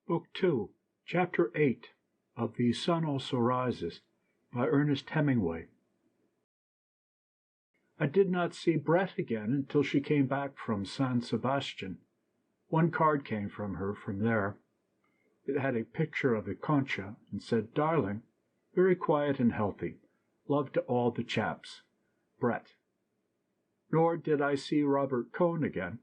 Book 2, Chapter 8 of The Sun Also Rises by Ernest Hemingway. I did not see Brett again until she came back from San Sebastian. One card came from her from there. It had a picture of a concha and said, "Darling, very quiet and healthy. Love to all the chaps. Brett." Nor did I see Robert Cohn again.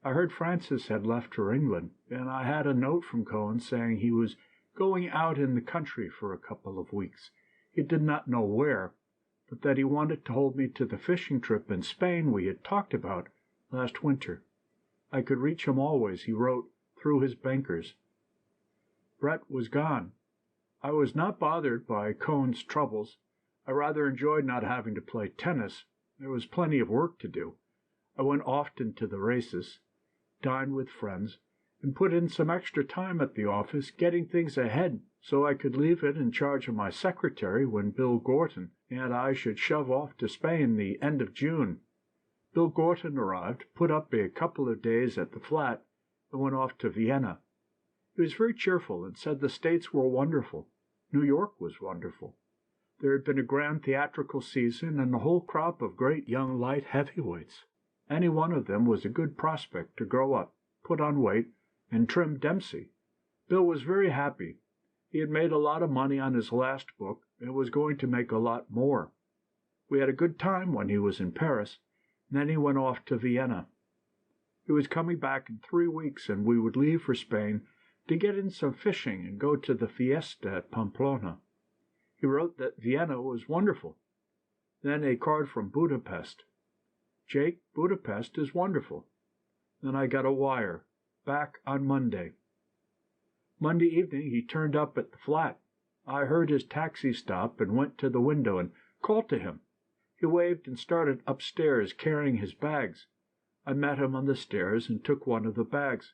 I heard Frances had left for England, and I had a note from Cohn saying he was going out in the country for a couple of weeks. He did not know where, but that he wanted to hold me to the fishing trip in Spain we had talked about last winter. I could reach him always, he wrote, through his bankers. Brett was gone. I was not bothered by Cohn's troubles. I rather enjoyed not having to play tennis. There was plenty of work to do. I went often to the races, dined with friends, and put in some extra time at the office getting things ahead so I could leave it in charge of my secretary when Bill Gorton and I should shove off to Spain the end of June. Bill Gorton arrived, put up a couple of days at the flat, and went off to Vienna. He was very cheerful and said the States were wonderful. New York was wonderful. There had been a grand theatrical season and a whole crop of great young light heavyweights. Any one of them was a good prospect to grow up, put on weight, and trim Dempsey. Bill was very happy. He had made a lot of money on his last book and was going to make a lot more. We had a good time when he was in Paris, and then he went off to Vienna. He was coming back in 3 weeks, and we would leave for Spain to get in some fishing and go to the fiesta at Pamplona. He wrote that Vienna was wonderful. Then a card from Budapest. "Jake, Budapest is wonderful." Then I got a wire. Back on Monday. Monday evening he turned up at the flat. I heard his taxi stop and went to the window and called to him. He waved and started upstairs carrying his bags. I met him on the stairs and took one of the bags.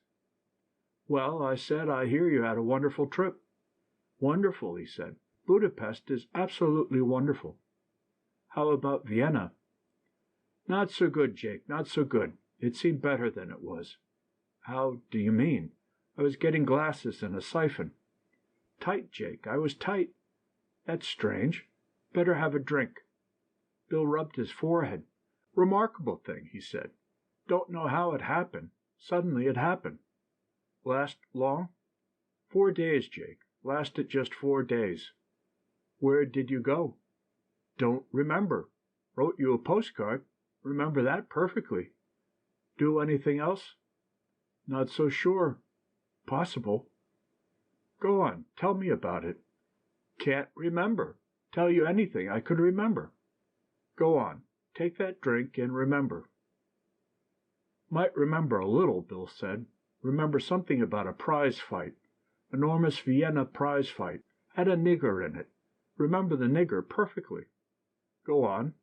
"Well," I said, "I hear you had a wonderful trip." "Wonderful," he said. "Budapest is absolutely wonderful." "How about Vienna?" "Not so good, Jake, not so good. It seemed better than it was." "How do you mean?" "I was getting glasses and a siphon." "Tight, Jake, I was tight." "That's strange. Better have a drink." Bill rubbed his forehead. "Remarkable thing," he said. "Don't know how it happened. Suddenly it happened." "Last long?" 4 days, Jake. Lasted just 4 days." "Where did you go?" "Don't remember. Wrote you a postcard. Remember that perfectly." "Do anything else?" "Not so sure. Possible." "Go on. Tell me about it." "Can't remember. Tell you anything I could remember." "Go on. Take that drink and remember." "Might remember a little," Bill said. "Remember something about a prize fight. Enormous Vienna prize fight. Had a nigger in it. Remember the nigger perfectly." "Go on."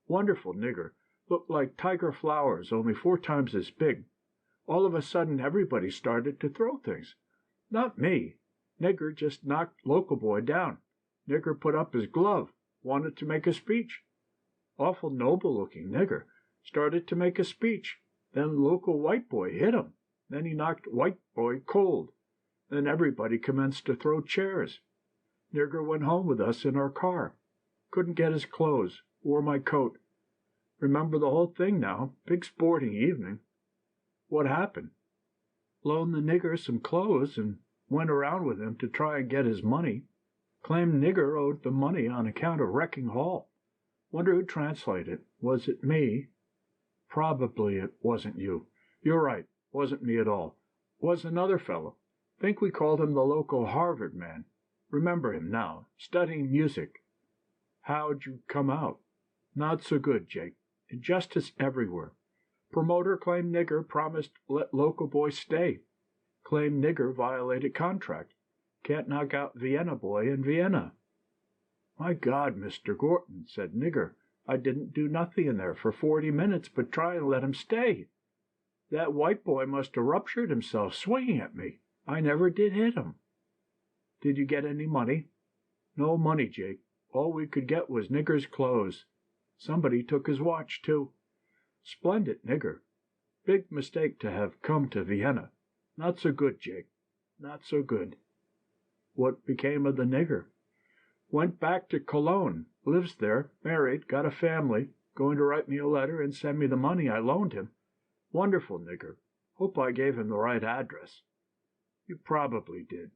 "Wonderful nigger. Looked like tiger flowers, only 4 times as big. All of a sudden everybody started to throw things. Not me. Nigger just knocked local boy down. Nigger put up his glove. Wanted to make a speech. Awful noble-looking nigger. Started to make a speech. Then local white boy hit him. Then he knocked white boy cold. Then everybody commenced to throw chairs. Nigger went home with us in our car. Couldn't get his clothes. Wore my coat. Remember the whole thing now. Big sporting evening." "What happened?" "Loaned the nigger some clothes and went around with him to try and get his money. Claimed nigger owed the money on account of wrecking hall. Wonder who translated. Was it me?" "Probably it wasn't you. You're right. Wasn't me at all. Was another fellow. Think we called him the local Harvard man. Remember him now. Studying music." "How'd you come out?" "Not so good, Jake. Injustice everywhere. Promoter claimed nigger promised let local boy stay. Claimed nigger violated contract. Can't knock out Vienna boy in Vienna." "My God, Mr. Gorton," said nigger, "I didn't do nothing in there for 40 minutes but try and let him stay. That white boy must have ruptured himself swinging at me. I never did hit him." "Did you get any money?" "No money, Jake. All we could get was nigger's clothes. Somebody took his watch, too. Splendid nigger. Big mistake to have come to Vienna. Not so good, Jake." Not so good. What became of the nigger? Went back to Cologne. Lives there. Married. Got a family. Going to write me a letter and send me the money I loaned him. Wonderful nigger. Hope I gave him the right address. You probably did.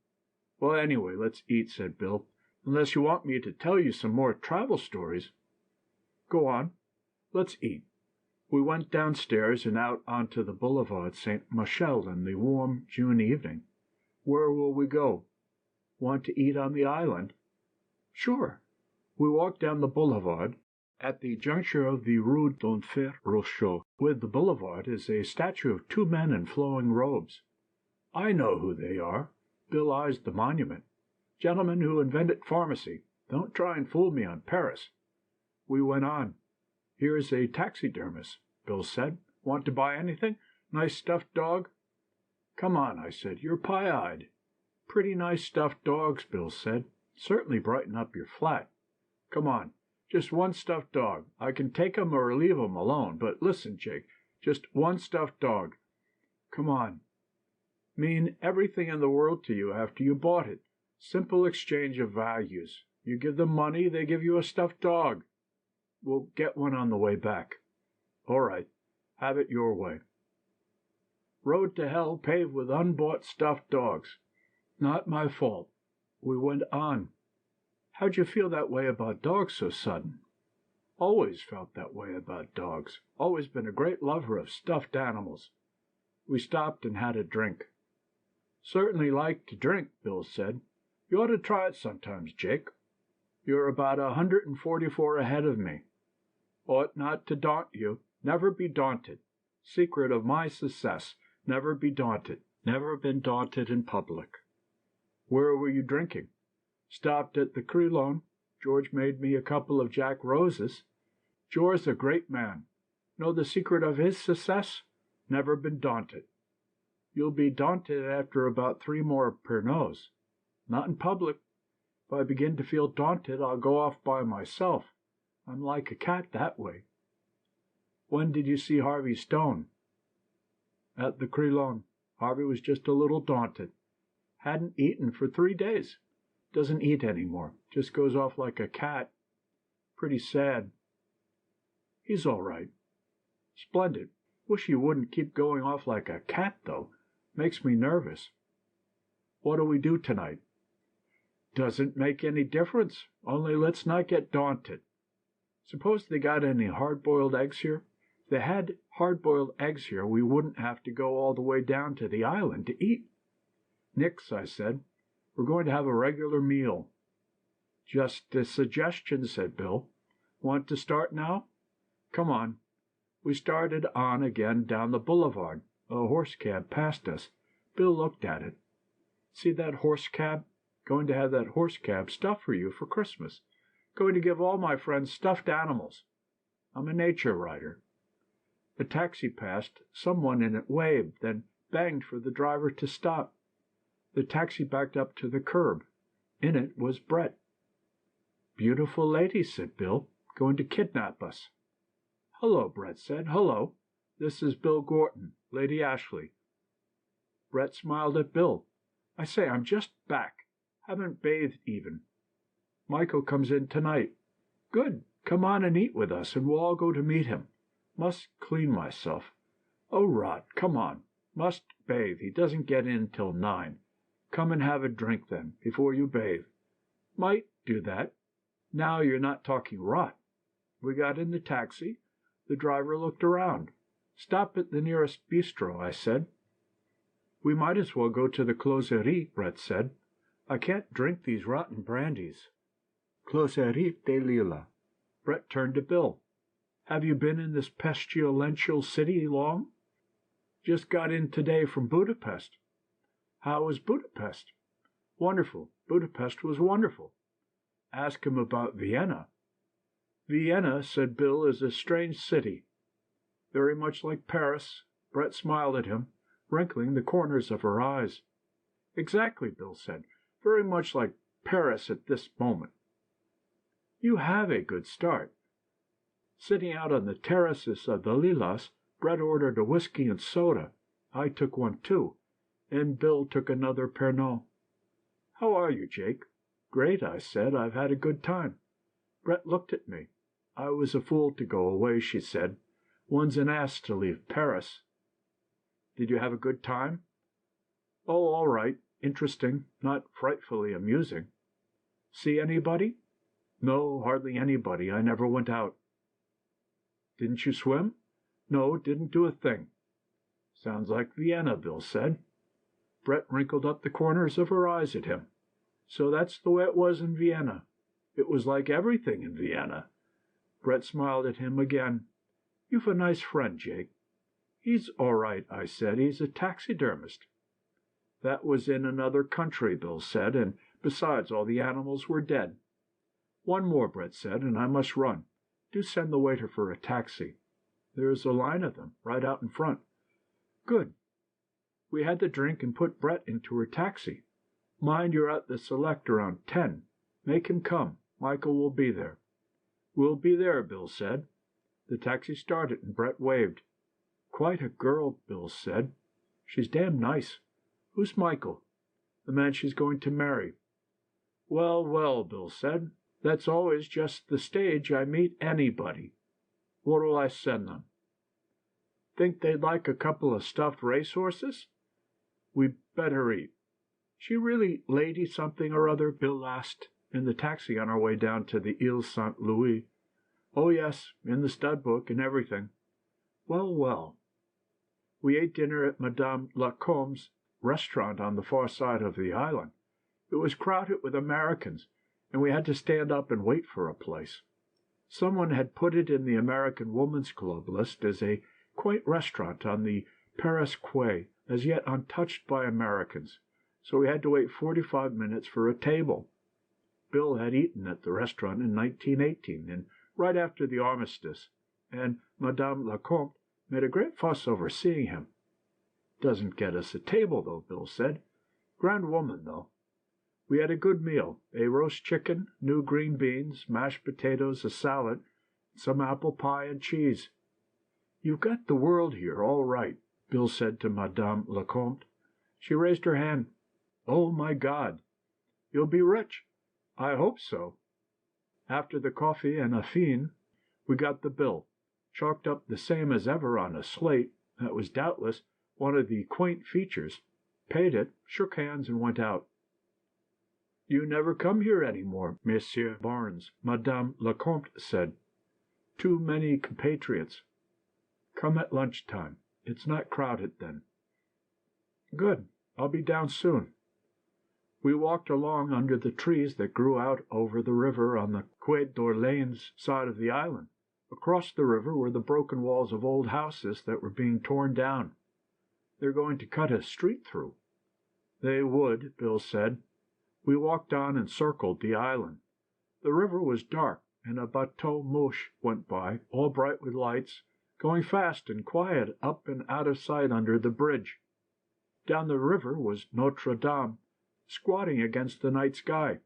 Well, anyway, let's eat, said Bill. Unless you want me to tell you some more travel stories. Go on. Let's eat. We went downstairs and out onto the boulevard St. Michel in the warm June evening. Where will we go? Want to eat on the island? Sure. We walked down the boulevard. At the juncture of the Rue d'Enfer Rochereau with the boulevard is a statue of two men in flowing robes. I know who they are. Bill eyes the monument. Gentlemen who invented pharmacy. Don't try and fool me on Paris. We went on. Here's a taxidermist, Bill said. Want to buy anything? Nice stuffed dog? Come on, I said. You're pie-eyed. Pretty nice stuffed dogs, Bill said. Certainly brighten up your flat. Come on. Just one stuffed dog. I can take 'em or leave 'em alone, but listen, Jake, just one stuffed dog. Come on. Mean everything in the world to you after you bought it. Simple exchange of values. You give them money, they give you a stuffed dog. We'll get one on the way back. All right. Have it your way. Road to hell paved with unbought stuffed dogs. Not my fault. We went on. How'd you feel that way about dogs so sudden? Always felt that way about dogs. Always been a great lover of stuffed animals. We stopped and had a drink. Certainly like to drink, Bill said. You ought to try it sometimes, Jake. You're about 144 ahead of me. Ought not to daunt you. Never be daunted. Secret of my success. Never be daunted. Never been daunted in public. Where were you drinking? Stopped at the Crillon. George made me a couple of Jack Roses. George's a great man. Know the secret of his success? Never been daunted. You'll be daunted after about 3 more Pernots. Not in public. If I begin to feel daunted, I'll go off by myself. I'm like a cat that way. When did you see Harvey Stone? At the Crillon. Harvey was just a little daunted. Hadn't eaten for 3 days. Doesn't eat any more. Just goes off like a cat. Pretty sad. He's all right. Splendid. Wish you wouldn't keep going off like a cat, though. Makes me nervous. What'll we do tonight? Doesn't make any difference. Only let's not get daunted. Suppose they got any hard-boiled eggs here? If they had hard-boiled eggs here, we wouldn't have to go all the way down to the island to eat. Nix, I said. We're going to have a regular meal. Just a suggestion, said Bill. Want to start now? Come on. We started on again down the boulevard. A horse cab passed us. Bill looked at it. See that horse cab? Going to have that horse cab stuffed for you for Christmas. Going to give all my friends stuffed animals. I'm a nature writer. The taxi passed. Someone in it waved, then banged for the driver to stop. The taxi backed up to the curb. In it was Brett. Beautiful lady, said Bill. Going to kidnap us. Hello, Brett said. Hello. This is Bill Gorton, Lady Ashley. Brett smiled at Bill. I say, I'm just back. Haven't bathed even. Michael comes in tonight. Good. Come on and eat with us, and we'll all go to meet him. Must clean myself. Oh, rot. Come on. Must bathe. He doesn't get in till 9. Come and have a drink, then, before you bathe. Might do that. Now you're not talking rot. We got in the taxi. The driver looked around. Stop at the nearest bistro, I said. We might as well go to the Closerie, Brett said. I can't drink these rotten brandies. Closerie de Lille. Brett turned to Bill. Have you been in this pestilential city long? Just got in today from Budapest. How was Budapest? Wonderful. Budapest was wonderful. Ask him about Vienna. Vienna, said Bill, is a strange city. Very much like Paris. Brett smiled at him, wrinkling the corners of her eyes. Exactly, Bill said. Very much like Paris at this moment. You have a good start. Sitting out on the terraces of the Lilas, Brett ordered a whiskey and soda. I took one, too. and Bill took another Pernod. "How are you, Jake?" "Great," I said. "I've had a good time." Brett looked at me. "I was a fool to go away," she said. "One's an ass to leave Paris." "Did you have a good time?" "Oh, all right. Interesting. Not frightfully amusing." "See anybody?" "No, hardly anybody. I never went out." "Didn't you swim?" "No, didn't do a thing." "Sounds like Vienna," Bill said. Brett wrinkled up the corners of her eyes at him. "So that's the way it was in Vienna. It was like everything in Vienna." Brett smiled at him again. "You've a nice friend, Jake." "He's all right," I said. "He's a taxidermist." "That was in another country," Bill said, "and besides, all the animals were dead." "One more," Brett said, "and I must run. Do send the waiter for a taxi. There's a line of them, right out in front." "Good." We had the drink and put Brett into her taxi. "Mind you're at the Select around 10. Make him come. Michael will be there." "We'll be there," Bill said. The taxi started and Brett waved. "Quite a girl," Bill said. "She's damn nice. Who's Michael?" "The man she's going to marry." "Well, well," Bill said. "That's always just the stage I meet anybody. What'll I send them?" "Think they'd like a couple of stuffed racehorses?" "We better eat." "She really Lady something or other?" Bill asked, in the taxi on our way down to the Ile Saint Louis. "Oh, yes, in the stud book and everything." "Well, well." We ate dinner at Madame Lacombe's restaurant on the far side of the island. It was crowded with Americans, and we had to stand up and wait for a place. Someone had put it in the American Woman's Club list as a quaint restaurant on the Paris quay, as yet untouched by Americans, so we had to wait 45 minutes for a table. Bill had eaten at the restaurant in 1918, and right after the armistice, and Madame Lacombe made a great fuss over seeing him. "Doesn't get us a table, though," Bill said. "Grand woman, though." We had a good meal, a roast chicken, new green beans, mashed potatoes, a salad, some apple pie and cheese. "You've got the world here, all right," Bill said to Madame Lacombe. She raised her hand. "Oh, my God!" "You'll be rich." "I hope so." After the coffee and a fin, we got the bill, chalked up the same as ever on a slate. That was doubtless one of the quaint features, paid it, shook hands, and went out. "You never come here any more, Monsieur Barnes," Madame Lacombe said. "Too many compatriots. Come at lunch time. It's not crowded then." "Good. I'll be down soon." We walked along under the trees that grew out over the river on the Quai d'Orléans side of the island. Across the river were the broken walls of old houses that were being torn down. "They're going to cut a street through." "They would," Bill said. We walked on and circled the island. The river was dark, and a bateau mouche went by, all bright with lights, going fast and quiet up and out of sight under the bridge. Down the river was Notre Dame, squatting against the night sky.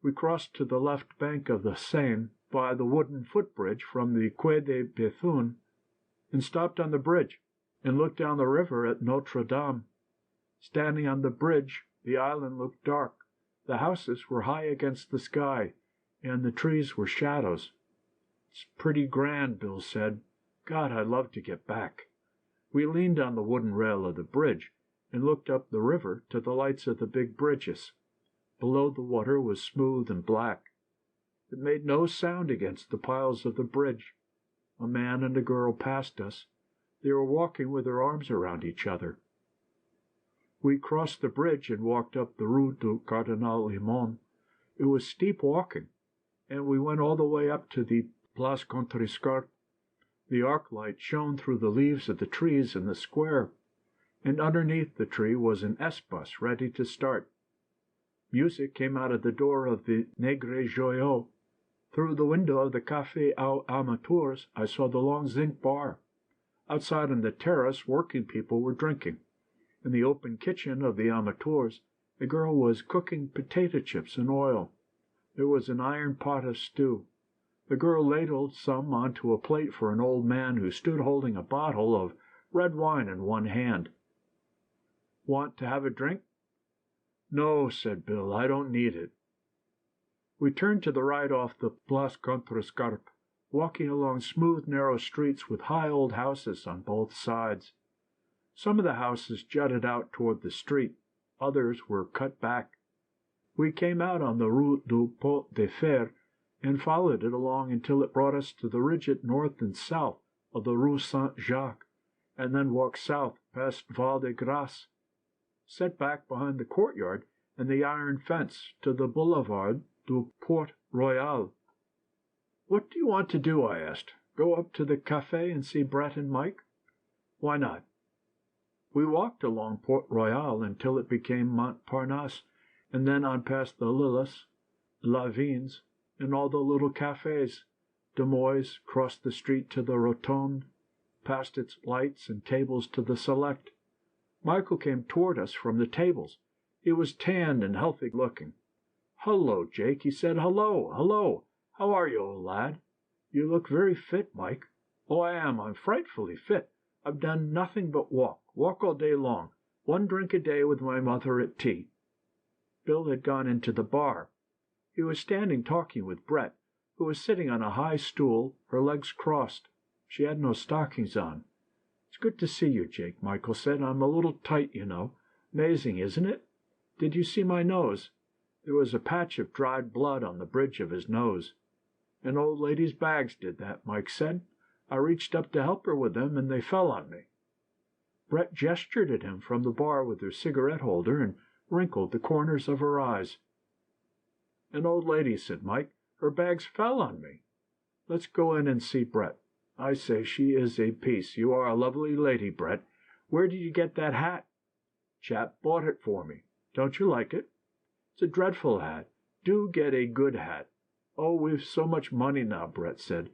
We crossed to the left bank of the Seine by the wooden footbridge from the Quai de Béthune, and stopped on the bridge and looked down the river at Notre Dame. Standing on the bridge, the island looked dark. The houses were high against the sky, and the trees were shadows. "It's pretty grand," Bill said. "God, I'd love to get back." We leaned on the wooden rail of the bridge and looked up the river to the lights of the big bridges. Below, the water was smooth and black. It made no sound against the piles of the bridge. A man and a girl passed us. They were walking with their arms around each other. We crossed the bridge and walked up the Rue du Cardinal Limon. It was steep walking, and we went all the way up to the Place Contrescarpe. The arc light shone through the leaves of the trees in the square, and underneath the tree was an S-bus ready to start. Music came out of the door of the Negre Joyeux. Through the window of the Café aux Amateurs I saw the long zinc bar. Outside on the terrace working people were drinking. In the open kitchen of the Amateurs a girl was cooking potato chips in oil. There was an iron pot of stew. The girl ladled some onto a plate for an old man who stood holding a bottle of red wine in one hand. Want to have a drink?" "No," said Bill, "I don't need it." We turned to the right off the Place Contrescarpe, walking along smooth, narrow streets with high old houses on both sides. Some of the houses jutted out toward the street, others were cut back. We came out on the Rue du Pot de Fer and followed it along until it brought us to the rigid north and south of the Rue Saint Jacques, and then walked south past Val de Grace, set back behind the courtyard and the iron fence to the Boulevard du Port Royal. "What do you want to do?" I asked. "Go up to the café and see Brett and Mike?" "Why not?" We walked along Port Royal until it became Montparnasse, and then on past the Lillas, La Vigne's, and all the little cafés. Demois crossed the street to the Rotonde, past its lights and tables to the Select. Michael came toward us from the tables. He was tanned and healthy looking. "Hullo, Jake," he said. "Hullo, hullo. How are you, old lad? You look very fit, Mike." "Oh, I am. I'm frightfully fit. I've done nothing but walk all day long. 1 drink a day with my mother at tea." Bill had gone into the bar. He was standing talking with Brett, who was sitting on a high stool, her legs crossed. She had no stockings on. "It's good to see you, Jake," Michael said. "I'm a little tight, you know. Amazing, isn't it? Did you see my nose?" There was a patch of dried blood on the bridge of his nose. "An old lady's bags did that," Mike said. "I reached up to help her with them, and they fell on me." Brett gestured at him from the bar with her cigarette holder and wrinkled the corners of her eyes. "An old lady," said Mike. "Her bags fell on me. Let's go in and see Brett. I say, she is a piece. You are a lovely lady, Brett. Where did you get that hat?" "Chap bought it for me. Don't you like it?" "It's a dreadful hat. Do get a good hat." "Oh, we've so much money now," Brett said.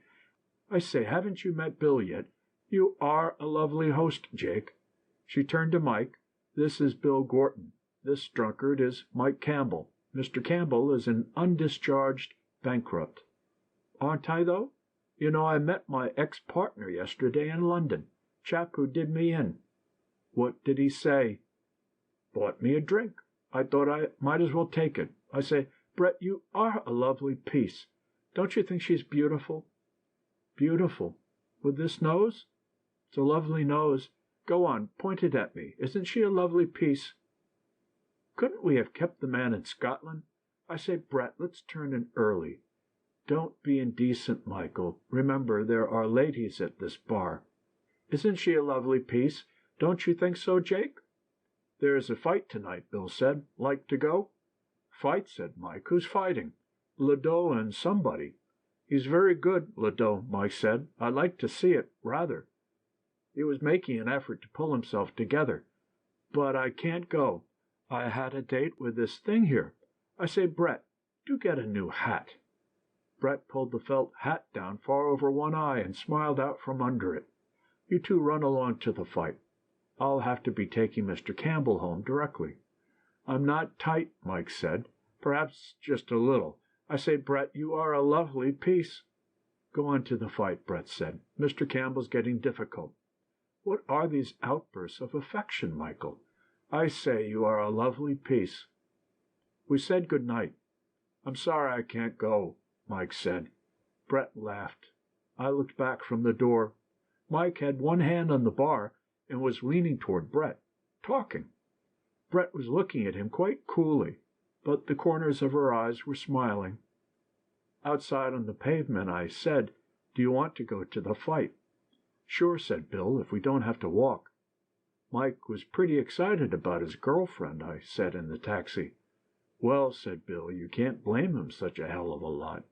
"I say, haven't you met Bill yet? You are a lovely host, Jake." She turned to Mike. "This is Bill Gorton. This drunkard is Mike Campbell. Mr. Campbell is an undischarged bankrupt." "Aren't I, though? You know, I met my ex-partner yesterday in London. Chap who did me in." "What did he say?" "Bought me a drink. I thought I might as well take it. I say, Brett, you are a lovely piece. Don't you think she's beautiful?" "Beautiful? With this nose?" "It's a lovely nose. Go on, point it at me. Isn't she a lovely piece?" "Couldn't we have kept the man in Scotland? I say, Brett, let's turn in early." "Don't be indecent, Michael. Remember, there are ladies at this bar." "Isn't she a lovely piece? Don't you think so, Jake?" "There's a fight tonight," Bill said. "Like to go?" "Fight?" said Mike. "Who's fighting?" "Ledoux and somebody." "He's very good, Ledoux," Mike said. "I'd like to see it, rather." He was making an effort to pull himself together. "But I can't go. I had a date with this thing here. I say, Brett, do get a new hat." Brett pulled the felt hat down far over one eye and smiled out from under it. "You two run along to the fight. I'll have to be taking Mr. Campbell home directly." "I'm not tight," Mike said. "Perhaps just a little. I say, Brett, you are a lovely piece." "Go on to the fight," Brett said. "Mr. Campbell's getting difficult." "What are these outbursts of affection, Michael? I say you are a lovely piece." We said good night. "I'm sorry I can't go," Mike said. Brett laughed. I looked back from the door. Mike had one hand on the bar and was leaning toward Brett, talking. Brett was looking at him quite coolly, but the corners of her eyes were smiling. Outside on the pavement I said, "Do you want to go to the fight?" "Sure," said Bill, "if we don't have to walk." Mike was pretty excited about his girlfriend, I said in the taxi. "Well," said Bill, "you can't blame him such a hell of a lot."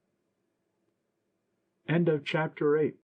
End of chapter 8.